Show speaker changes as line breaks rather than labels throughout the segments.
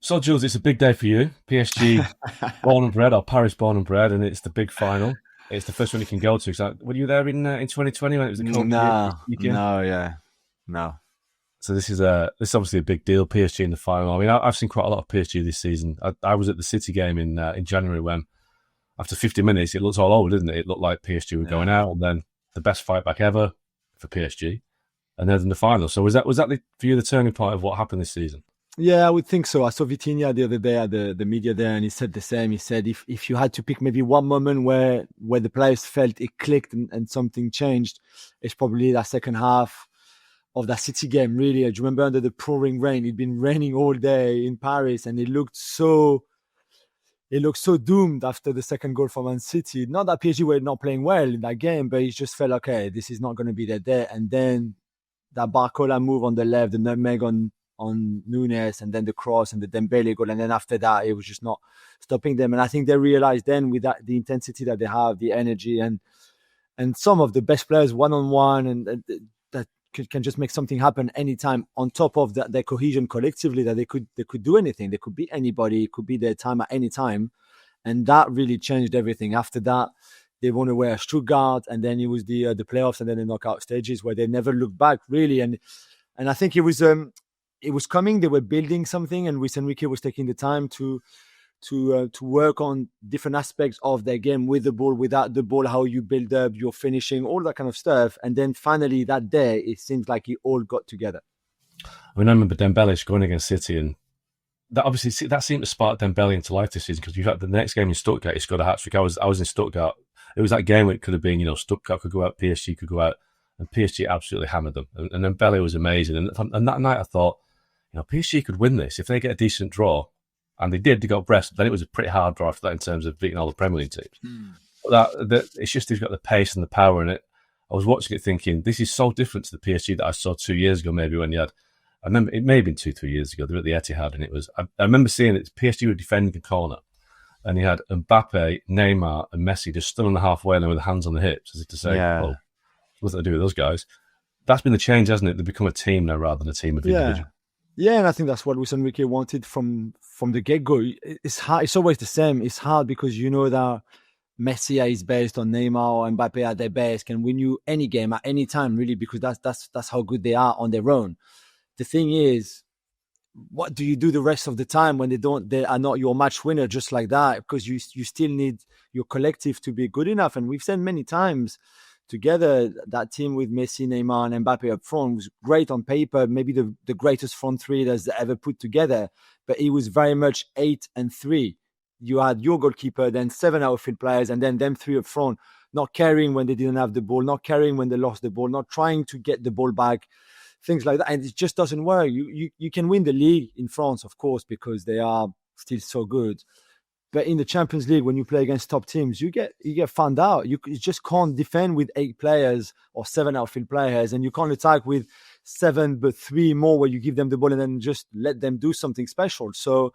So, Jules, it's a big day for you. PSG born and bred, or Paris born and bred, and it's the big final. It's the first one you can go to. So, were you there in 2020 when it was the COVID year?
No,
Weekend?
no, yeah, no.
So this is obviously a big deal. PSG in the final. I mean, I've seen quite a lot of PSG this season. I was at the City game in January when, after 50 minutes, it looked all over, didn't it? It looked like PSG were going
Yeah.
out, and then the best fight back ever for PSG, and then in the final. So was that for you the turning point of what happened this season?
Yeah, I would think so. I saw Vitinha the other day at the media there, and he said the same. He said if you had to pick maybe one moment where the players felt it clicked and something changed, it's probably that second half of that City game. Really, do you remember under the pouring rain? It'd been raining all day in Paris, and it looked so doomed after the second goal for Man City. Not that PSG were not playing well in that game, but it just felt okay. This is not going to be their day. And then that Barcola move on the left, the nutmeg on Nunes, and then the cross and the Dembele goal, and then after that, it was just not stopping them. And I think they realized then, with that, the intensity that they have, the energy, and some of the best players one on one, and that can just make something happen anytime. On top of that, their cohesion collectively, that they could do anything. They could beat anybody. It could be their time at any time, and that really changed everything. After that, they won away at Stuttgart, and then it was the playoffs, and then the knockout stages where they never looked back really. And I think it was coming. They were building something, and Luis Enrique was taking the time to work on different aspects of their game, with the ball, without the ball, how you build up, your finishing, all that kind of stuff. And then finally that day, it seems like it all got together.
I mean, I remember Dembele going against City, and that seemed to spark Dembele into life this season, because you had the next game in Stuttgart, he scored a hat trick. I was in Stuttgart. It was that game where it could have been, Stuttgart could go out, PSG could go out, and PSG absolutely hammered them. And Dembele was amazing. And that night I thought, PSG could win this if they get a decent draw. And they did. They got Brest. Then it was a pretty hard draw after that in terms of beating all the Premier League teams. But it's just they've got the pace and the power in it. I was watching it thinking, this is so different to the PSG that I saw 2 years ago, maybe, when I remember, it may have been 2-3 years ago, they were at the Etihad, and it was, I remember seeing it, PSG were defending the corner, and he had Mbappe, Neymar, and Messi just stood on the halfway line with their hands on the hips, as if to say, oh, what's that to do with those guys? That's been the change, hasn't it? They've become a team now rather than a team of individuals.
Yeah, and I think that's what Luis Enrique wanted from the get-go. It's hard. It's always the same. It's hard because you know that Messi at his best, or Neymar or Mbappe at their best, can win you any game at any time, really, because that's how good they are on their own. The thing is, what do you do the rest of the time when they are not your match winner just like that? Because you still need your collective to be good enough. And we've said many times, together, that team with Messi, Neymar, and Mbappe up front was great on paper, maybe the greatest front three that's ever put together. But it was very much 8 and 3. You had your goalkeeper, then 7 outfield players, and then them 3 up front, not caring when they didn't have the ball, not caring when they lost the ball, not trying to get the ball back, things like that. And it just doesn't work. You can win the league in France, of course, because they are still so good. But in the Champions League, when you play against top teams, you get found out. You just can't defend with 8 players or 7 outfield players, and you can't attack with 7 but 3 more where you give them the ball and then just let them do something special. So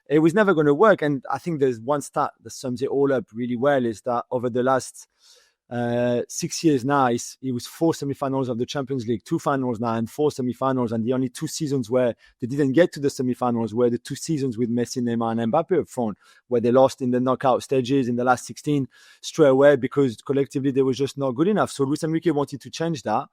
it was never going to work. And I think there's one stat that sums it all up really well, is that over the last 6 years now, it was 4 semi-finals of the Champions League, 2 finals now, and 4 semi-finals. And the only 2 seasons where they didn't get to the semi-finals were the 2 seasons with Messi, Neymar, and Mbappe up front, where they lost in the knockout stages in the last 16 straight away because collectively they were just not good enough. So Luis Enrique wanted to change that.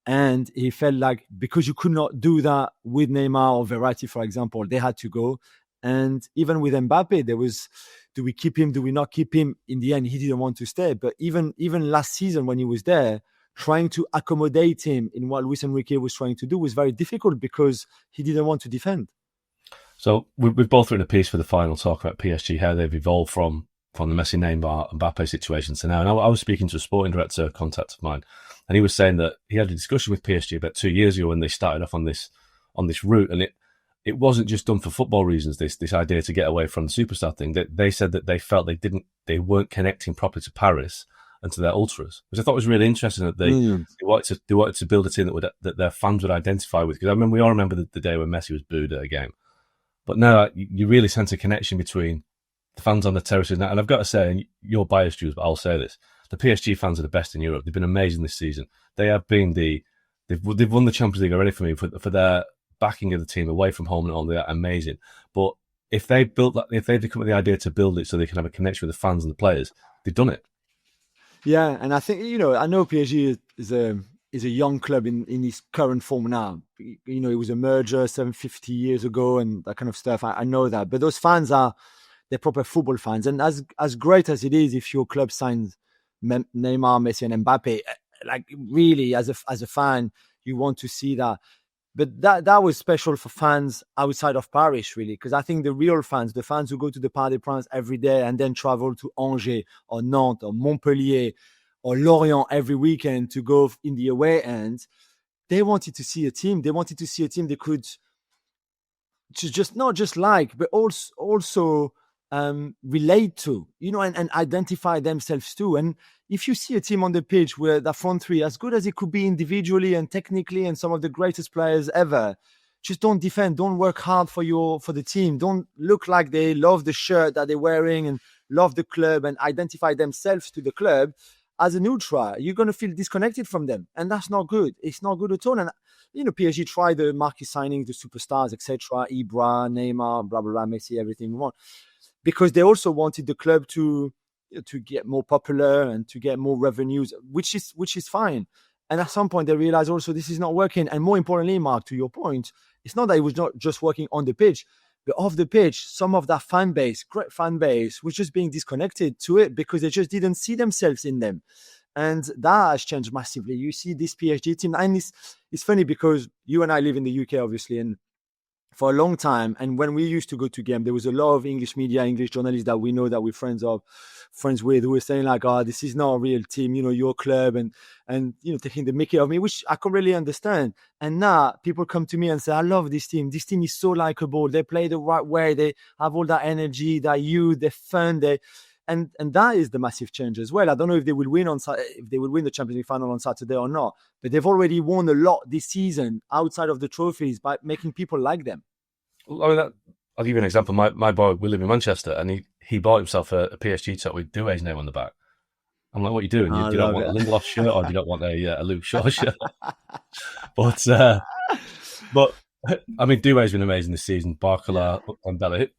And he felt like, because you could not do that with Neymar or Verratti, for example, they had to go. And even with Mbappe, there was, do we keep him? Do we not keep him? In the end, he didn't want to stay. But even last season when he was there, trying to accommodate him in what Luis Enrique was trying to do was very difficult because he didn't want to defend.
So we've both written a piece for the final, talking about PSG, how they've evolved from the Messi, Neymar, Mbappe situation to now. And I was speaking to a sporting director contact of mine, and he was saying that he had a discussion with PSG about 2 years ago when they started off on this route, and it wasn't just done for football reasons, this idea to get away from the superstar thing. That they said that they felt they weren't connecting properly to Paris and to their ultras, which I thought was really interesting, that they wanted to build a team that their fans would identify with. Because I mean, we all remember the day when Messi was booed at a game, but now you really sense a connection between the fans on the terraces. And I've got to say, and you're biased, Jules, but I'll say this: the PSG fans are the best in Europe. They've been amazing this season. They have been they've won the Champions League already for me for their backing of the team away from home and all that, amazing. But if they come up with the idea to build it so they can have a connection with the fans and the players, they've done it.
Yeah, and I think I know PSG is a young club in its current form now. It was a merger 750 years ago and that kind of stuff. I know that, but those fans they're proper football fans, and as great as it is, if your club signs Neymar, Messi, and Mbappe, like really as a fan, you want to see that. But that was special for fans outside of Paris, really, because I think the real fans, the fans who go to the Parc des Princes every day and then travel to Angers or Nantes or Montpellier or Lorient every weekend to go in the away end, they wanted to see a team. They wanted to see a team they could just not just like, but also relate to, and identify themselves too. And if you see a team on the pitch where the front three, as good as it could be individually and technically, and some of the greatest players ever, just don't defend, don't work hard for the team, don't look like they love the shirt that they're wearing and love the club and identify themselves to the club. As a neutral, you're going to feel disconnected from them, and that's not good. It's not good at all. And PSG tried the marquee signings, the superstars, etc. Ibra, Neymar, blah blah blah, Messi, everything we want, because they also wanted the club to get more popular and to get more revenues, which is fine. And at some point they realized also this is not working. And more importantly, Mark, to your point, it's not that it was not just working on the pitch, but off the pitch, some of that great fan base, was just being disconnected to it because they just didn't see themselves in them. And that has changed massively. You see this PSG team, and it's funny because you and I live in the UK, obviously, and for a long time, and when we used to go to game, there was a lot of English media, English journalists that we know, that we're friends with, who were saying like, "Oh, this is not a real team, your club," and taking the mickey of me, which I can really understand. And now people come to me and say, "I love this team. This team is so likable. They play the right way. They have all that energy, that youth, they're fun. And that is the massive change as well. I don't know if they will win the Champions League final on Saturday or not, but they've already won a lot this season outside of the trophies by making people like them.
I'll give you an example. My boy, we live in Manchester, and he bought himself a PSG top with Doué's name on the back. I'm like, what are you doing? You don't want a Lindelof shirt, or you don't want a Luke Shaw shirt? But I mean, Doué's been amazing this season. Barcola and Dembele.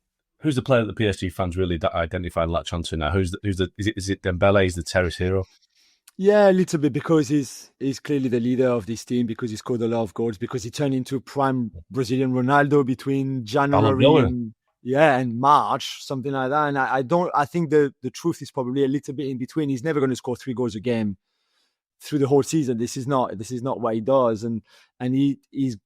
Who's the player that the PSG fans really identify and latch onto now? Is it Dembele? Is the terrace hero?
Yeah, a little bit, because he's clearly the leader of this team, because he scored a lot of goals, because he turned into prime Brazilian Ronaldo between January and March, something like that. And I think the truth is probably a little bit in between. He's never going to score 3 goals a game through the whole season. This is not what he does. And he's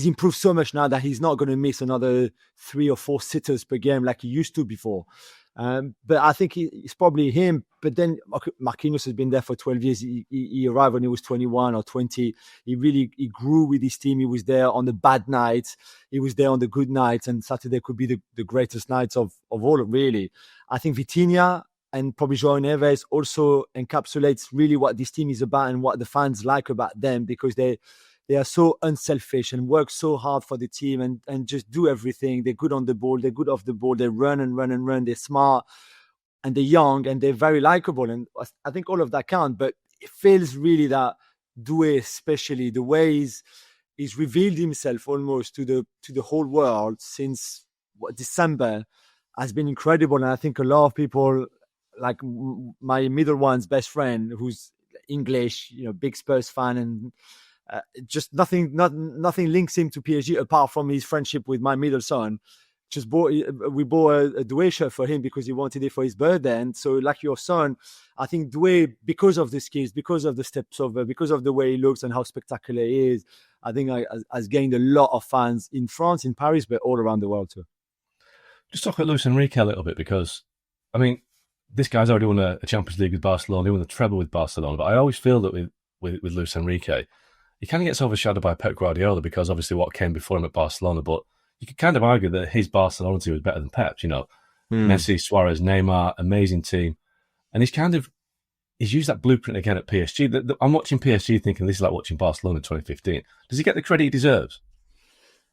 improved so much now that he's not going to miss another 3 or 4 sitters per game like he used to before. But I think it's probably him. But then Marquinhos has been there for 12 years. He arrived when he was 21 or 20. He grew with his team. He was there on the bad nights. He was there on the good nights. And Saturday could be the greatest nights of all, really. I think Vitinha and probably João Neves also encapsulates really what this team is about and what the fans like about them, because they are so unselfish and work so hard for the team and just do everything. They're good on the ball. They're good off the ball. They run and run and run. They're smart and they're young and they're very likable. And I think all of that counts. But it feels really that Doué, especially the way he's revealed himself almost to the whole world since December, has been incredible. And I think a lot of people, like my middle one's best friend, who's English, big Spurs fan, and just nothing links him to PSG apart from his friendship with my middle son. We bought a Doué shirt for him because he wanted it for his birthday. And so, like your son, I think Doué, because of the skills, because of the steps over, because of the way he looks and how spectacular he is, I think has gained a lot of fans in France, in Paris, but all around the world too.
Just talk about Luis Enrique a little bit, because, I mean, this guy's already won a Champions League with Barcelona. He won the treble with Barcelona. But I always feel that with Luis Enrique, he kind of gets overshadowed by Pep Guardiola, because obviously what came before him at Barcelona. But you could kind of argue that his Barcelona team was better than Pep's. Messi, Suarez, Neymar, amazing team. And he's used that blueprint again at PSG. I'm watching PSG thinking this is like watching Barcelona in 2015. Does he get the credit he deserves?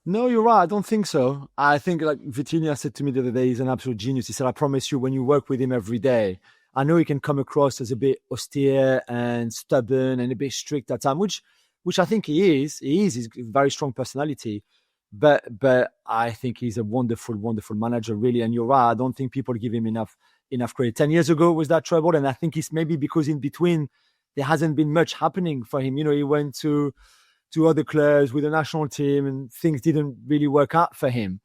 No, you're right. I don't think so. I think, like Vitinha said to me the other day, he's an absolute genius. He said, I promise you, when you work with him every day, I know he can come across as a bit austere and stubborn and a bit strict at times, which I think he is. He's a very strong personality. But I think he's a wonderful, wonderful manager, really. And you're right, I don't think people give him enough credit. 10 years ago was that trouble, and I think it's maybe because in between there hasn't been much happening for him. He went to other clubs with the national team, and things didn't really work out for him.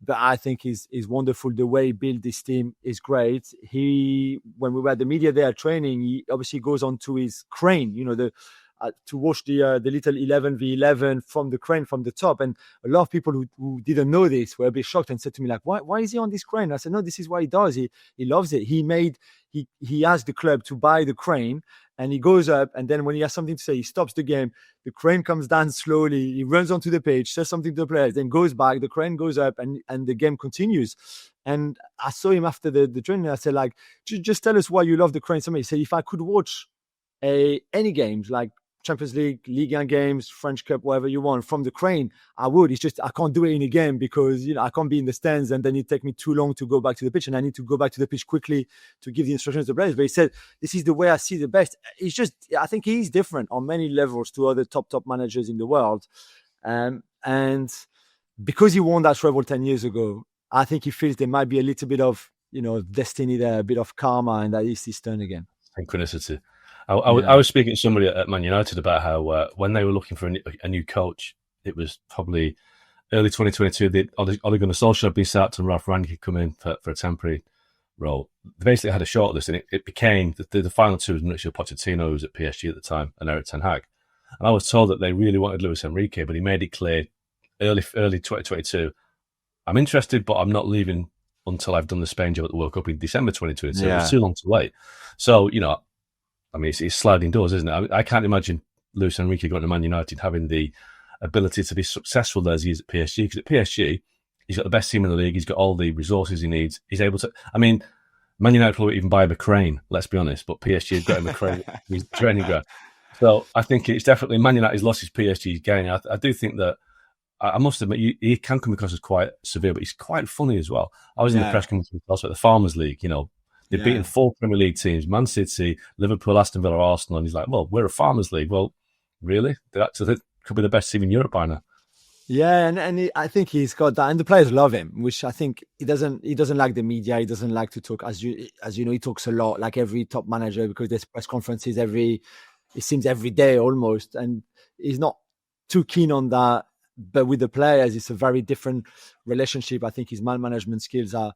But I think he's wonderful. The way he built this team is great. When we were at the media day at training, he obviously goes on to his crane, to watch the little 11v11 from the crane from the top. And a lot of people who didn't know this were a bit shocked and said to me, like, why is he on this crane? I said, no, this is what he does. He loves it. He asked the club to buy the crane, and he goes up, and then when he has something to say, he stops the game. The crane comes down slowly. He runs onto the pitch, says something to the players, then goes back. The crane goes up, and the game continues. And I saw him after the training. I said, like, just tell us why you love the crane so much. He said, if I could watch any games, like Champions League, Ligue 1 games, French Cup, whatever you want, from the crane, I would. It's just I can't do it in a game because I can't be in the stands, and then it take me too long to go back to the pitch, and I need to go back to the pitch quickly to give the instructions to the players. But he said, this is the way I see the best. It's just, I think he's different on many levels to other top managers in the world. And because he won that treble 10 years ago, I think he feels there might be a little bit of, destiny there, a bit of karma, and that is his turn again.
Synchronicity. I was speaking to somebody at Man United about how when they were looking for a new coach, it was probably early 2022. Ole Gunnar Solskjaer had been sacked and Ralph Rangnick had come in for a temporary role. They basically had a shortlist, and it became the final two was Mauricio Pochettino, who was at PSG at the time, and Erik ten Hag. And I was told that they really wanted Luis Enrique, but he made it clear early 2022, I'm interested, but I'm not leaving until I've done the Spain job at the World Cup in December 2022. Yeah. It was too long to wait. So, I mean, it's sliding doors, isn't it? I can't imagine Luis Enrique going to Man United having the ability to be successful there as he is at PSG. Because at PSG, he's got the best team in the league. He's got all the resources he needs. He's able to. I mean, Man United probably even buy him a crane, let's be honest. But PSG have got him a crane. He's training ground. So I think it's definitely Man United's loss is PSG's gain. I do think that, I must admit, he can come across as quite severe, but he's quite funny as well. I was in the press conference also at the Farmers League, They've beaten 4 Premier League teams, Man City, Liverpool, Aston Villa, Arsenal, and he's like, well, we're a Farmers League. Well, really? That could be the best team in Europe by now.
Yeah, and I think he's got that, and the players love him, which I think he doesn't like the media. He doesn't like to talk, as you know, he talks a lot, like every top manager, because there's press conferences it seems every day almost, and he's not too keen on that. But with the players, it's a very different relationship. I think his man management skills are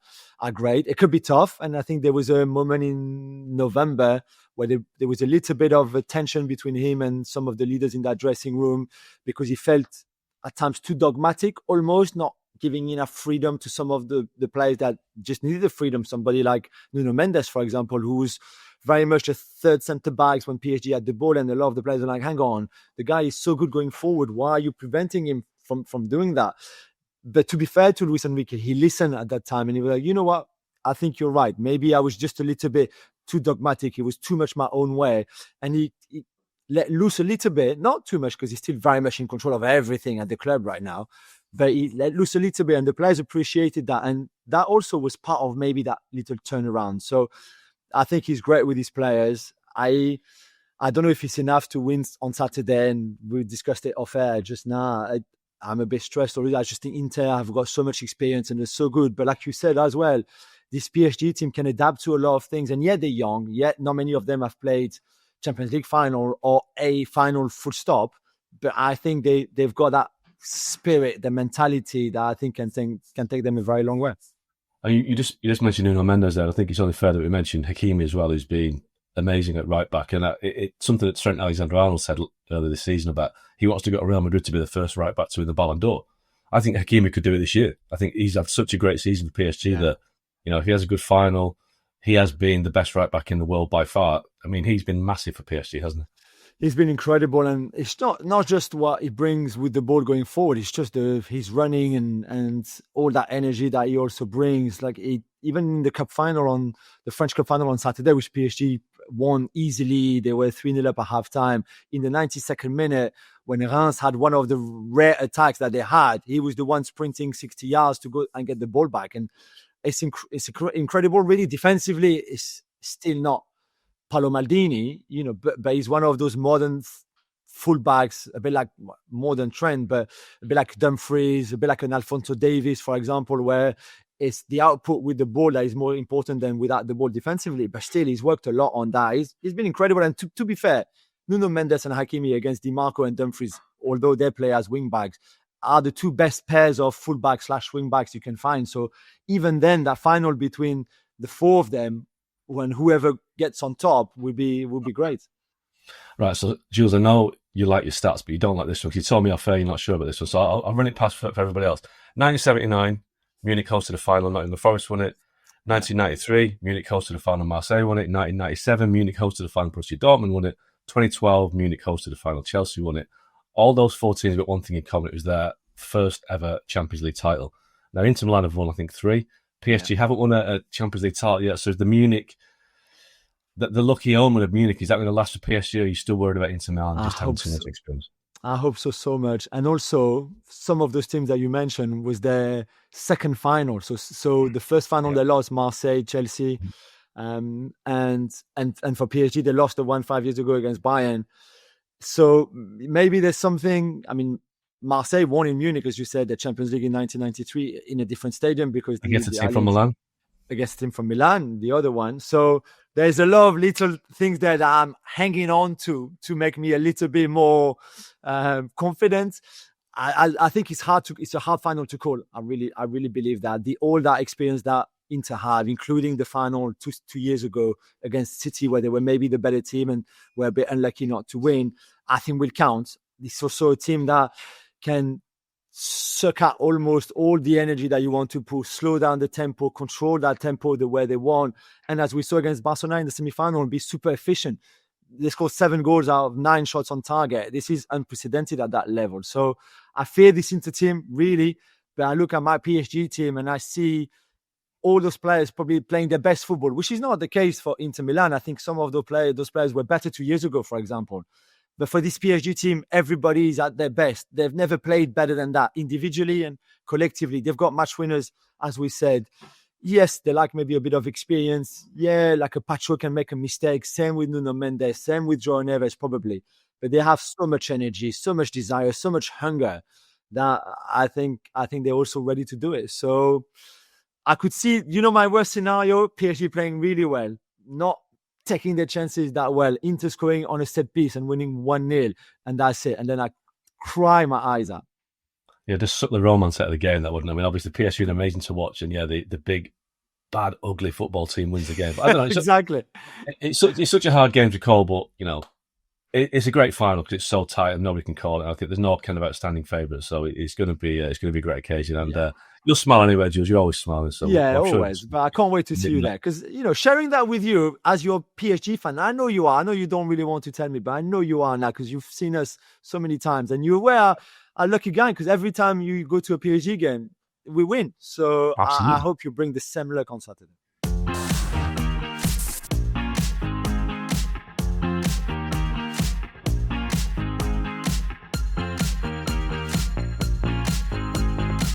great. It could be tough. And I think there was a moment in November where there was a little bit of a tension between him and some of the leaders in that dressing room, because he felt at times too dogmatic, almost not giving enough freedom to some of the players that just needed the freedom. Somebody like Nuno Mendes, for example, who was very much a third centre backs when PSG had the ball, and a lot of the players were like, hang on, the guy is so good going forward. Why are you preventing him from doing that? But to be fair to Luis Enrique, he listened at that time, and he was like, you know what? I think you're right. Maybe I was just a little bit too dogmatic. It was too much my own way. And he let loose a little bit, not too much, because he's still very much in control of everything at the club right now. But he let loose a little bit, and the players appreciated that. And that also was part of maybe that little turnaround. So I think he's great with his players. I don't know if it's enough to win on Saturday, and we discussed it off air just now. I'm a bit stressed already. I just think Inter have got so much experience and they're so good. But like you said as well, this PSG team can adapt to a lot of things. And yet they're young. Yet not many of them have played Champions League final or a final full stop. But I think they've got that spirit, the mentality that I think can take them a very long way.
You just mentioned Nuno Mendes there. I think it's only fair that we mentioned Hakimi as well, who's been amazing at right back. And it's something that Trent Alexander-Arnold said earlier this season about he wants to go to Real Madrid to be the first right back to win the Ballon d'Or. I think Hakimi could do it this year. I think he's had such a great season for PSG that, if he has a good final, he has been the best right back in the world by far. I mean, he's been massive for PSG, hasn't he?
He's been incredible, and it's not just what he brings with the ball going forward. It's just his running and all that energy that he also brings. Like even in the cup final, on the French cup final on Saturday, which PSG won easily. They were 3-0 up at halftime. In the 92nd minute, when Reims had one of the rare attacks that they had, he was the one sprinting 60 yards to go and get the ball back. And it's incredible, really. Defensively, it's still not Paolo Maldini, but he's one of those modern fullbacks, a bit like more than Trent, but a bit like Dumfries, a bit like an Alphonso Davies, for example, where it's the output with the ball that is more important than without the ball defensively. But still, he's worked a lot on that. He's been incredible. And to be fair, Nuno Mendes and Hakimi against Di Marco and Dumfries, although they play as wing backs, are the two best pairs of fullbacks / wing backs you can find. So even then, that final between the four of them, when whoever gets on top, would be great.
Right, so Jules, I know you like your stats, but you don't like this one because you told me off air you're not sure about this one. So I'll run it past for everybody else. 1979, Munich hosted the final, Nottingham Forest won it. 1993, Munich hosted the final, Marseille won it. 1997, Munich hosted the final, Borussia Dortmund won it. 2012, Munich hosted the final, Chelsea won it. All those 4 teams got one thing in common. It was their first ever Champions League title. Now, Inter Milan have won, I think, 3. PSG haven't won a Champions League title yet. So the Munich, the lucky omen of Munich, is that going to last for PSG, or are you still worried about Inter Milan just having too much experience?
I hope so much. And also, some of those teams that you mentioned was their second final. So the first final they lost, Marseille, Chelsea, and for PSG they lost the one 5 years ago against Bayern. So maybe there's something. I mean, Marseille won in Munich, as you said, the Champions League in 1993 in a different stadium because
against the team from Milan.
Against the team from Milan, the other one. So there's a lot of little things that I'm hanging on to make me a little bit more confident. I think it's a hard final to call. I really believe that all that experience that Inter have, including the final 2 years ago against City, where they were maybe the better team and were a bit unlucky not to win, I think will count. It's also a team that can suck out almost all the energy that you want to put, slow down the tempo, control that tempo the way they want. And as we saw against Barcelona in the semi-final, be super efficient. They scored 7 goals out of 9 shots on target. This is unprecedented at that level. So I fear this Inter team, really. But I look at my PSG team and I see all those players probably playing their best football, which is not the case for Inter Milan. I think some of those players were better 2 years ago, for example. But for this PSG team, everybody is at their best. They've never played better than that, individually and collectively. They've got match winners, as we said. Yes, they lack maybe a bit of experience. Yeah, like a Pacho can make a mistake. Same with Nuno Mendes. Same with João Neves, probably. But they have so much energy, so much desire, so much hunger that I think they're also ready to do it. So I could see, my worst scenario, PSG playing really well, not taking their chances that well, Inter scoring on a set piece and winning 1-0, and that's it. And then I cry my eyes out.
Yeah, just suck the romance out of the game, that wouldn't. I mean, obviously PSG are amazing to watch, and the big, bad, ugly football team wins the game. But I don't know.
Exactly.
It's such a hard game to call, but it's a great final because it's so tight and nobody can call it. I think there's no kind of outstanding favourites, so it's going to be a great occasion. And you'll smile anyway, Jules. You're always smiling. So
always.
Sure
but I can't wait to see you there because sharing that with you as your PSG fan. I know you are. I know you don't really want to tell me, but I know you are now because you've seen us so many times, and you were a lucky guy because every time you go to a PSG game, we win. So I hope you bring the same luck on Saturday.